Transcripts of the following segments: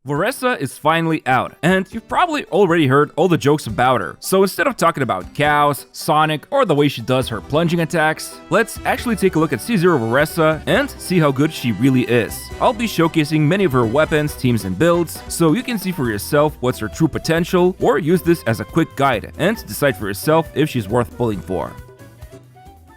Varesa is finally out, and you've probably already heard all the jokes about her. So instead of talking about cows, Sonic, or the way she does her plunging attacks, let's actually take a look at C0 Varesa and see how good she really is. I'll be showcasing many of her weapons, teams, and builds, so you can see for yourself what's her true potential, or use this as a quick guide and decide for yourself if she's worth pulling for.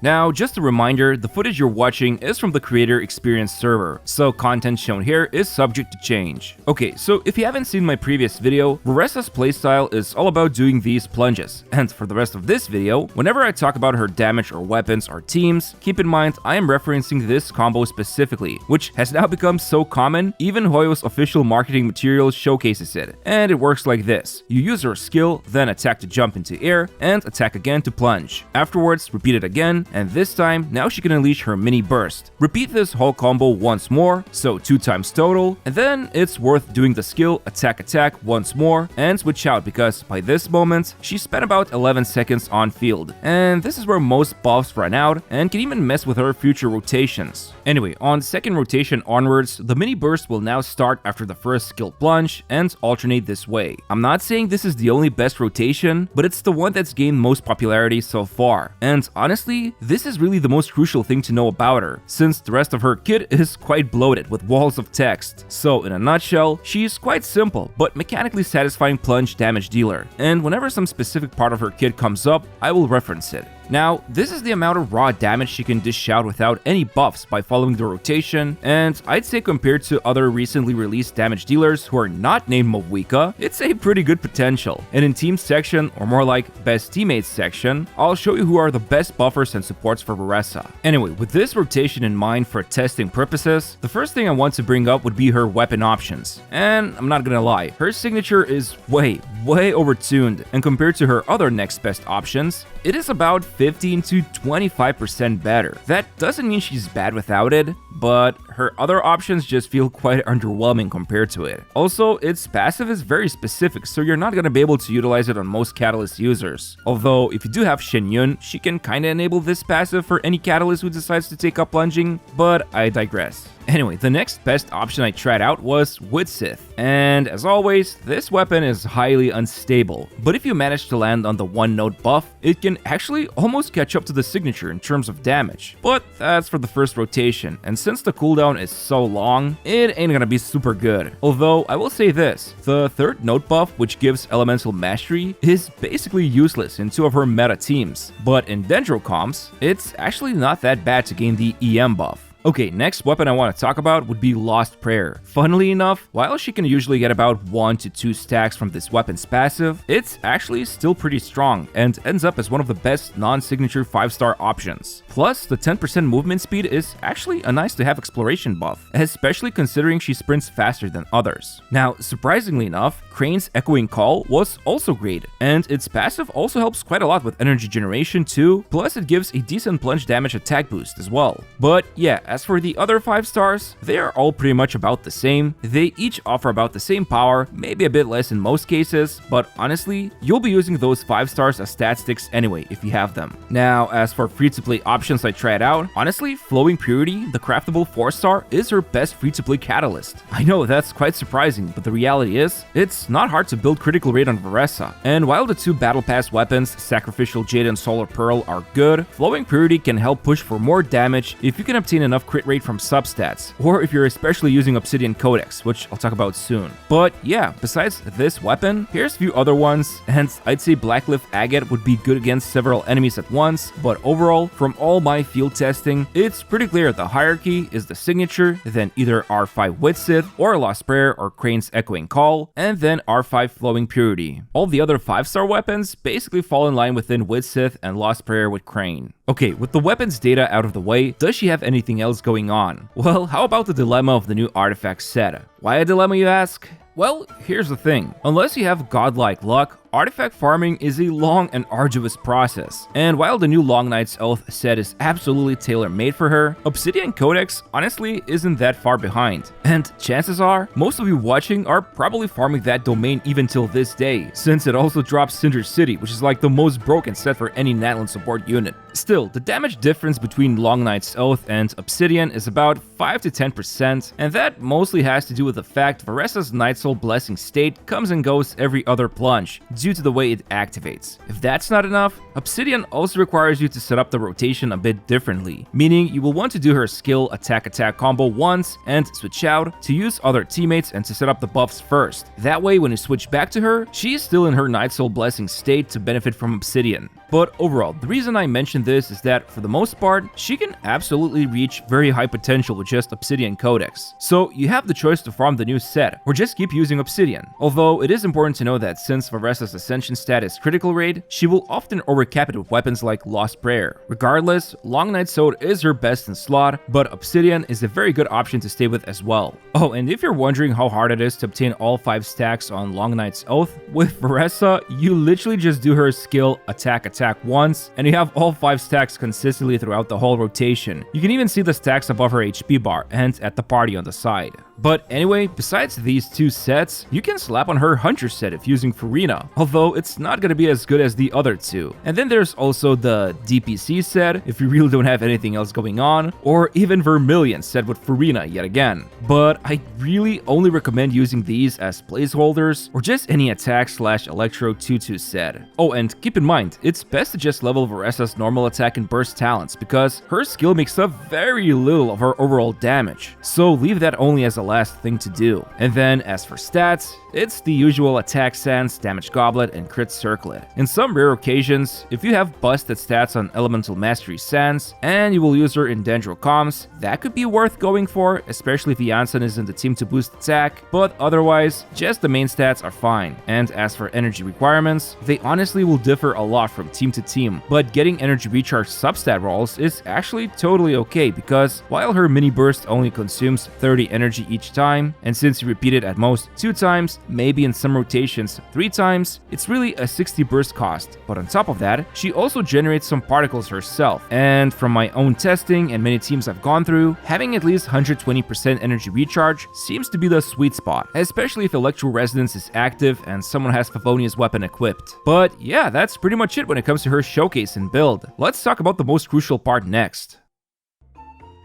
Now, just a reminder, the footage you're watching is from the Creator Experience server, so content shown here is subject to change. Okay, so if you haven't seen my previous video, Varesa's playstyle is all about doing these plunges, and for the rest of this video, whenever I talk about her damage or weapons or teams, keep in mind I am referencing this combo specifically, which has now become so common, even Hoyo's official marketing material showcases it. And it works like this: you use her skill, then attack to jump into air, and attack again to plunge. Afterwards, repeat it again, and this time, now she can unleash her mini burst. Repeat this whole combo once more, so 2 times total, and then it's worth doing the skill attack once more and switch out, because by this moment, she spent about 11 seconds on field. And this is where most buffs run out and can even mess with her future rotations. Anyway, on second rotation onwards, the mini burst will now start after the first skill plunge and alternate this way. I'm not saying this is the only best rotation, but it's the one that's gained most popularity so far. And honestly, this is really the most crucial thing to know about her, since the rest of her kit is quite bloated with walls of text. So in a nutshell, she's quite simple, but mechanically satisfying plunge damage dealer, and whenever some specific part of her kit comes up, I will reference it. Now, this is the amount of raw damage she can dish out without any buffs by following the rotation, and I'd say compared to other recently released damage dealers who are not named Mawika, it's a pretty good potential. And in team section, or more like best teammates section, I'll show you who are the best buffers and supports for Varesa. Anyway, with this rotation in mind for testing purposes, the first thing I want to bring up would be her weapon options. And I'm not gonna lie, her signature is way overtuned, and compared to her other next best options, it is about 15 to 25% better. That doesn't mean she's bad without it, but her other options just feel quite underwhelming compared to it. Also, its passive is very specific, so you're not gonna be able to utilize it on most Catalyst users. Although, if you do have Shenyun, she can kinda enable this passive for any Catalyst who decides to take up plunging, but I digress. Anyway, the next best option I tried out was Witsith, and as always, this weapon is highly unstable, but if you manage to land on the 1-note buff, it can actually almost catch up to the signature in terms of damage. But that's for the first rotation, and since the cooldown is so long, it ain't gonna be super good. Although, I will say this, the 3rd note buff, which gives elemental mastery, is basically useless in 2 of her meta teams, but in Dendro comps, it's actually not that bad to gain the EM buff. Okay, next weapon I want to talk about would be Lost Prayer. Funnily enough, while she can usually get about 1 to 2 stacks from this weapon's passive, it's actually still pretty strong and ends up as one of the best non-signature 5-star options. Plus, the 10% movement speed is actually a nice to have exploration buff, especially considering she sprints faster than others. Now, surprisingly enough, Crane's Echoing Call was also great, and its passive also helps quite a lot with energy generation too, plus it gives a decent plunge damage attack boost as well. But yeah, as for the other 5 stars, they are all pretty much about the same. They each offer about the same power, maybe a bit less in most cases, but honestly, you'll be using those 5 stars as stat sticks anyway if you have them. Now, as for free-to-play options I tried out, honestly, Flowing Purity, the craftable 4-star, is her best free-to-play catalyst. I know that's quite surprising, but the reality is, it's not hard to build critical rate on Varesa. And while the 2 Battle Pass weapons, Sacrificial Jade and Solar Pearl, are good, Flowing Purity can help push for more damage if you can obtain enough crit rate from substats, or if you're especially using Obsidian Codex, which I'll talk about soon. But yeah, besides this weapon, here's a few other ones, and I'd say Blackcliff Agate would be good against several enemies at once, but overall, from all my field testing, it's pretty clear the hierarchy is the signature, then either R5 Witsith, or Lost Prayer or Crane's Echoing Call, and then R5 Flowing Purity. All the other 5-star weapons basically fall in line within Witsith and Lost Prayer with Crane. Okay, with the weapons data out of the way, does she have anything else going on? Well, how about the dilemma of the new artifact set? Why a dilemma, you ask? Well, here's the thing. Unless you have godlike luck, artifact farming is a long and arduous process, and while the new Long Night's Oath set is absolutely tailor-made for her, Obsidian Codex honestly isn't that far behind, and chances are, most of you watching are probably farming that domain even till this day, since it also drops Cinder City, which is like the most broken set for any Natlan support unit. Still, the damage difference between Long Night's Oath and Obsidian is about 5 to 10%, and that mostly has to do with the fact Varesa's Nightsoul Blessing state comes and goes every other plunge, due to the way it activates. If that's not enough, Obsidian also requires you to set up the rotation a bit differently, meaning you will want to do her skill attack-attack combo once and switch out to use other teammates and to set up the buffs first. That way, when you switch back to her, she is still in her Nightsoul Blessing state to benefit from Obsidian. But overall, the reason I mention this is that for the most part, she can absolutely reach very high potential with just Obsidian Codex. So you have the choice to farm the new set, or just keep using Obsidian. Although it is important to know that since Varesa's Ascension stat is critical rate, she will often overcap it with weapons like Lost Prayer. Regardless, Long Night's Oath is her best in slot, but Obsidian is a very good option to stay with as well. Oh, and if you're wondering how hard it is to obtain all 5 stacks on Long Night's Oath, with Varesa, you literally just do her skill attack once, and you have all 5 stacks consistently throughout the whole rotation. You can even see the stacks above her HP bar and at the party on the side. But anyway, besides these 2 sets, you can slap on her Hunter set if using Farina, although it's not gonna be as good as the other 2. And then there's also the DPC set if you really don't have anything else going on, or even Vermilion set with Farina yet again. But I really only recommend using these as placeholders, or just any attack/electro 2/2 set. Oh, and keep in mind, it's best to just level Varesa's normal attack and burst talents, because her skill makes up very little of her overall damage, so leave that only as a last thing to do. And then as for stats, it's the usual attack sans, damage goblet, and crit circlet. In some rare occasions, if you have busted stats on Elemental Mastery sans, and you will use her in Dendro comms, that could be worth going for, especially if Janssen is in the team to boost attack, but otherwise, just the main stats are fine. And as for energy requirements, they honestly will differ a lot from team to team, but getting energy recharge substat rolls is actually totally okay, because while her mini burst only consumes 30 energy each time, and since you repeat it at most 2 times, maybe in some rotations 3 times, it's really a 60 burst cost. But on top of that, she also generates some particles herself, and from my own testing and many teams I've gone through, having at least 120% energy recharge seems to be the sweet spot, especially if Electro Resonance is active and someone has Favonia's weapon equipped. But yeah, that's pretty much it when it comes to her showcase and build. Let's talk about the most crucial part next.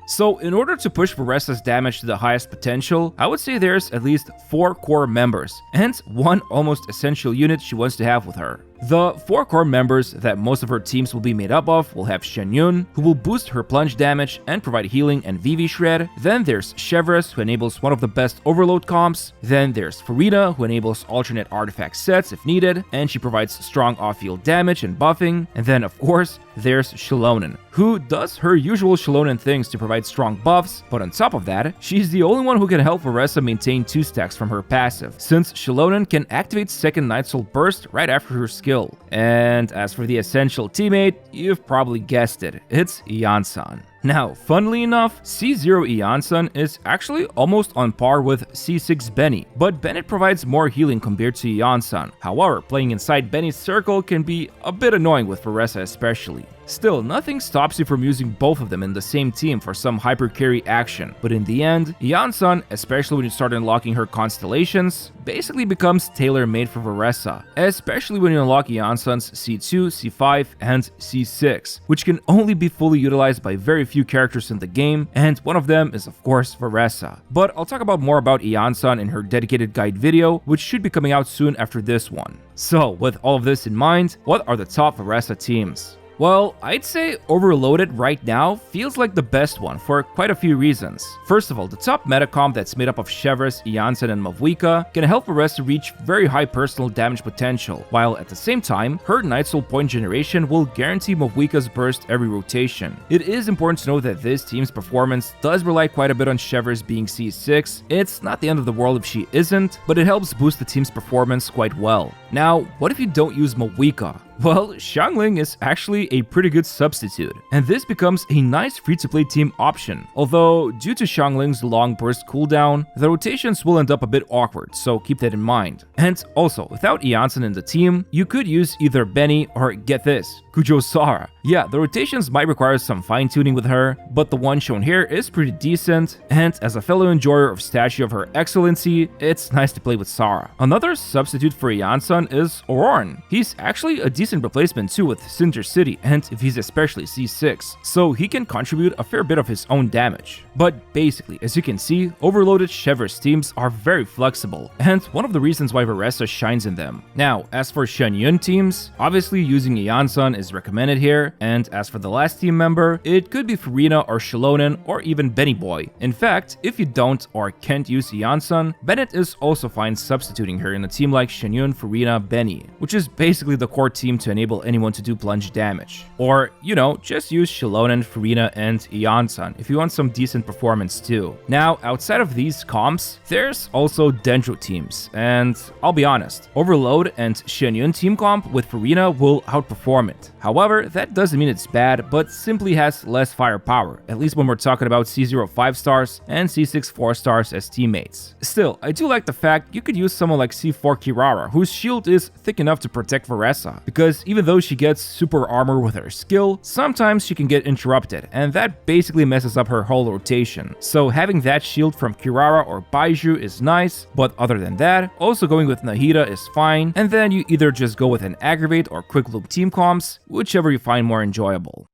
So in order to push Varesa's damage to the highest potential, I would say there's at least 4 core members, and 1 almost essential unit she wants to have with her. The 4 core members that most of her teams will be made up of will have Shen Yun, who will boost her plunge damage and provide healing and VV Shred. Then there's Chevres, who enables one of the best overload comps. Then there's Farina, who enables alternate artifact sets if needed, and she provides strong off-field damage and buffing. And then of course, there's Shilonen, who does her usual Shilonen things to provide strong buffs, but on top of that, she's the only one who can help Varesa maintain 2 stacks from her passive, since Shilonen can activate second Nightsoul Burst right after her skill. And as for the essential teammate, you've probably guessed it, it's Janssen. Now, funnily enough, C0 Janssen is actually almost on par with C6 Benny, but Bennett provides more healing compared to Janssen. However, playing inside Benny's circle can be a bit annoying with Varesa especially. Still, nothing stops you from using both of them in the same team for some hyper carry action, but in the end, Janssen, especially when you start unlocking her constellations, basically becomes tailor-made for Varesa, especially when you unlock Janssen's C2, C5, and C6, which can only be fully utilized by very few characters in the game, and one of them is of course Varesa. But I'll talk more about Janssen in her dedicated guide video, which should be coming out soon after this one. So, with all of this in mind, what are the top Varesa teams? Well, I'd say Overloaded right now feels like the best one for quite a few reasons. First of all, the top meta comp that's made up of Chevres, Janssen, and Mavuika can help Varesa reach very high personal damage potential, while at the same time, her Nightsoul point generation will guarantee Mavuika's burst every rotation. It is important to note that this team's performance does rely quite a bit on Chevres being C6. It's not the end of the world if she isn't, but it helps boost the team's performance quite well. Now, what if you don't use Mavuika? Well, Xiangling is actually a pretty good substitute, and this becomes a nice free-to-play team option. Although, due to Xiangling's long burst cooldown, the rotations will end up a bit awkward, so keep that in mind. And also, without Janssen in the team, you could use either Benny or, get this, Kujo Sara. Yeah, the rotations might require some fine-tuning with her, but the one shown here is pretty decent, and as a fellow enjoyer of Statue of Her Excellency, it's nice to play with Sara. Another substitute for Janssen is Auroran. He's actually a decent replacement too with Cinder City, and if he's especially C6, so he can contribute a fair bit of his own damage. But basically, as you can see, overloaded Chever's teams are very flexible, and one of the reasons why Varesa shines in them. Now, as for Shenyun teams, obviously using Janssen is recommended here, and as for the last team member, it could be Farina or Shilonen or even Benny Boy. In fact, if you don't or can't use Janssen, Bennett is also fine substituting her in a team like Shenyun, Farina, Benny, which is basically the core team to enable anyone to do plunge damage. Or, you know, just use Shilonen, Farina, and Janssen if you want some decent performance too. Now, outside of these comps, there's also Dendro teams, and I'll be honest, Overload and Shenyun team comp with Farina will outperform it. However, that doesn't mean it's bad, but simply has less firepower, at least when we're talking about C0 5-stars and C6 4-stars as teammates. Still, I do like the fact you could use someone like C4 Kirara, whose shield is thick enough to protect Varesa, because even though she gets super armor with her skill, sometimes she can get interrupted, and that basically messes up her whole rotation. So having that shield from Kirara or Baiju is nice, but other than that, also going with Nahida is fine, and then you either just go with an Aggravate or Quick Loop team comps, whichever you find more enjoyable.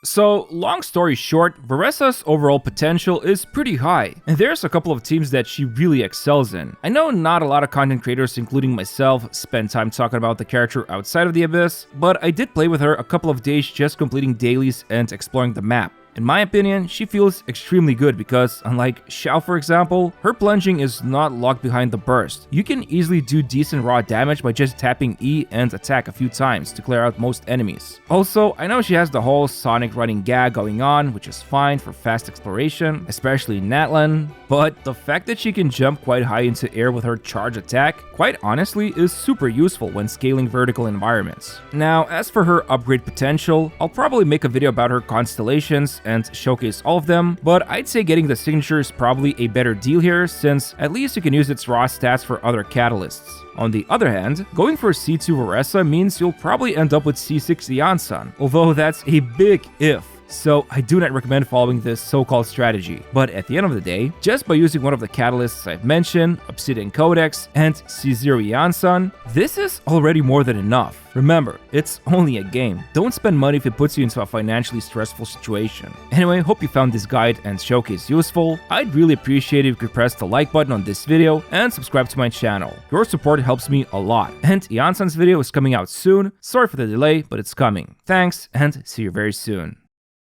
So, long story short, Varesa's overall potential is pretty high, and there's a couple of teams that she really excels in. I know not a lot of content creators, including myself, spend time talking about the character outside of the Abyss, but I did play with her a couple of days just completing dailies and exploring the map. In my opinion, she feels extremely good because, unlike Xiao for example, her plunging is not locked behind the burst. You can easily do decent raw damage by just tapping E and attack a few times to clear out most enemies. Also, I know she has the whole Sonic running gag going on, which is fine for fast exploration, especially in Natlan, but the fact that she can jump quite high into air with her charge attack, quite honestly, is super useful when scaling vertical environments. Now, as for her upgrade potential, I'll probably make a video about her constellations and showcase all of them, but I'd say getting the signature is probably a better deal here, since at least you can use its raw stats for other catalysts. On the other hand, going for C2 Varesa means you'll probably end up with C6 Janssen, although that's a big if. So I do not recommend following this so-called strategy. But at the end of the day, just by using one of the catalysts I've mentioned, Obsidian Codex, and C0 Janssen, this is already more than enough. Remember, it's only a game. Don't spend money if it puts you into a financially stressful situation. Anyway, hope you found this guide and showcase useful. I'd really appreciate it if you could press the like button on this video and subscribe to my channel. Your support helps me a lot. And Janssen's video is coming out soon. Sorry for the delay, but it's coming. Thanks, and see you very soon.